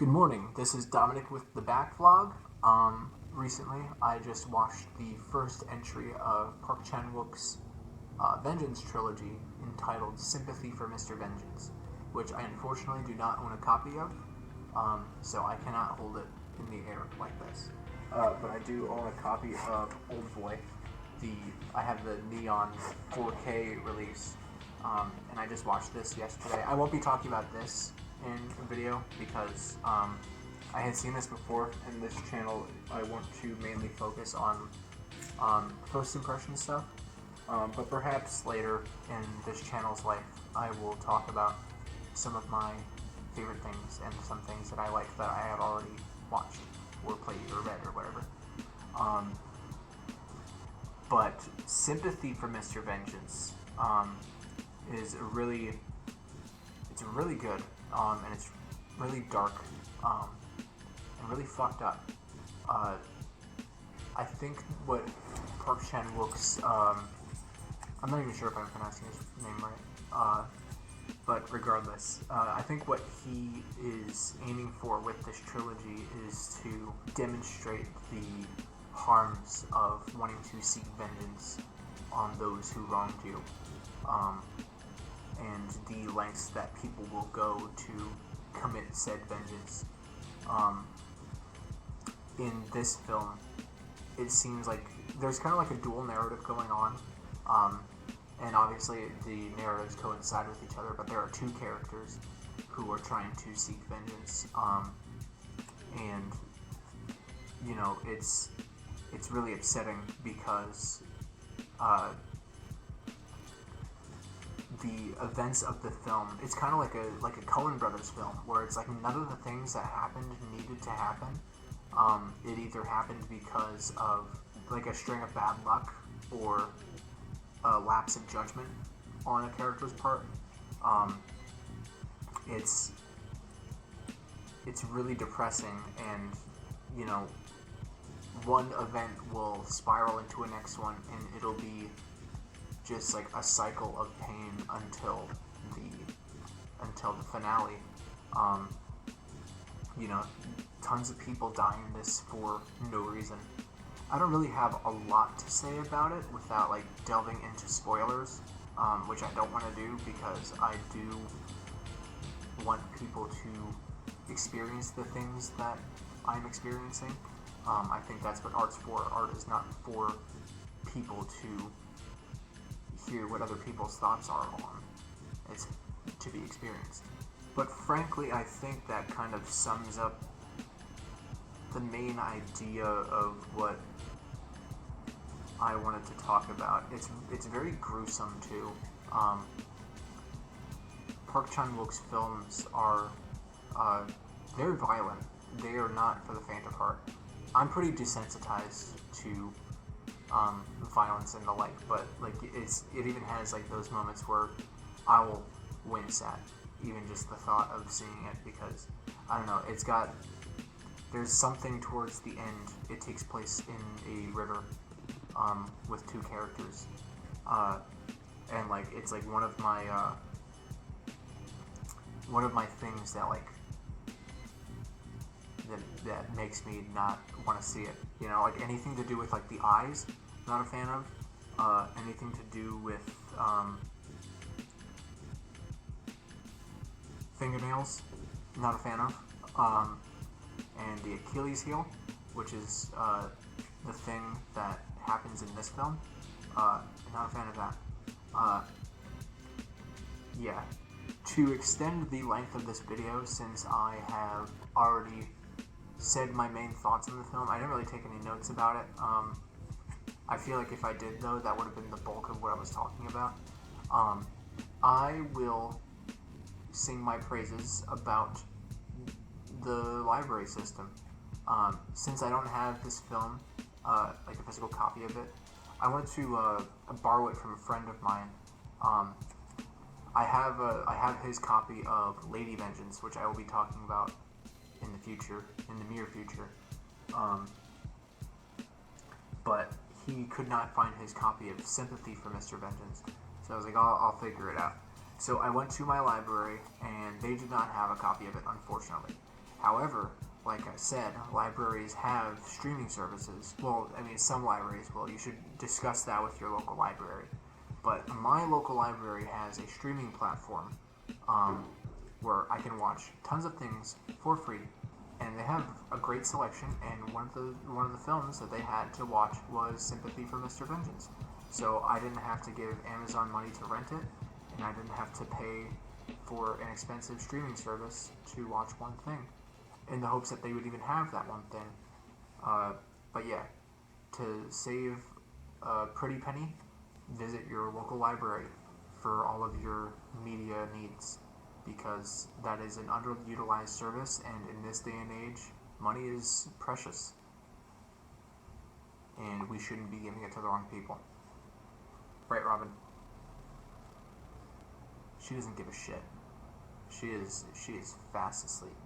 Good morning. This is Dominic with TheBackVlog. Recently, I just watched the first entry of Park Chan-wook's Vengeance trilogy entitled Sympathy for Mr. Vengeance, which I unfortunately do not own a copy of, so I cannot hold it in the air like this. But I do own a copy of Old Boy. I have the Neon 4K release, and I just watched this yesterday. I won't be talking about this in a video because I had seen this before, and this channel I want to mainly focus on first impression stuff. But perhaps later in this channel's life, I will talk about some of my favorite things and some things that I like that I have already watched or played or read or whatever. But Sympathy for Mr. Vengeance is really good, and it's really dark and really fucked up. I think what Park Chan-wook's I'm not even sure if I'm pronouncing his name right, but regardless, I think what he is aiming for with this trilogy is to demonstrate the harms of wanting to seek vengeance on those who wronged you, and the lengths that people will go to commit said vengeance. In this film, it seems like there's kind of like a dual narrative going on, and obviously the narratives coincide with each other, but there are two characters who are trying to seek vengeance, and you know, it's really upsetting because the events of the film, it's kind of like a Coen Brothers film, where it's like none of the things that happened needed to happen. It either happened because of like a string of bad luck or a lapse in judgment on a character's part. It's really depressing, and you know, one event will spiral into a next one, and it'll be just like a cycle of pain until the finale. You know, tons of people die in this for no reason. I don't really have a lot to say about it without like delving into spoilers, which I don't want to do because I do want people to experience the things that I'm experiencing. I think that's what art's for. Art is not for people to hear what other people's thoughts are on. It's to be experienced. But frankly, I think that kind of sums up the main idea of what I wanted to talk about. It's very gruesome too. Park Chan-wook's films are very violent. They are not for the faint of heart. I'm pretty desensitized to violence and the like, but like it even has like those moments where I will wince at even just the thought of seeing it, because I don't know, there's something towards the end. It takes place in a river with two characters, and like it's like one of my things that like that makes me not want to see it. You know, like anything to do with like the eyes, not a fan of. Anything to do with fingernails, not a fan of. And the Achilles heel, which is the thing that happens in this film, not a fan of that. Yeah. To extend the length of this video, since I have already said my main thoughts on the film, I didn't really take any notes about it. I feel like if I did, though, that would have been the bulk of what I was talking about. I will sing my praises about the library system. Since I don't have this film, like a physical copy of it, I wanted to borrow it from a friend of mine. I have his copy of Lady Vengeance, which I will be talking about in the near future. But he could not find his copy of Sympathy for Mr. Vengeance, so I was like, I'll figure it out. So I went to my library, and they did not have a copy of it, unfortunately. However, like I said, libraries have streaming services. Well, I mean, some libraries will. You should discuss that with your local library. But my local library has a streaming platform um, where I can watch tons of things for free, and they have a great selection. And one of the films that they had to watch was Sympathy for Mr. Vengeance. So I didn't have to give Amazon money to rent it, and I didn't have to pay for an expensive streaming service to watch one thing, in the hopes that they would even have that one thing. But yeah, to save a pretty penny, visit your local library for all of your media needs, because that is an underutilized service, and in this day and age, money is precious, and we shouldn't be giving it to the wrong people. Right, Robin? She doesn't give a shit. She is fast asleep.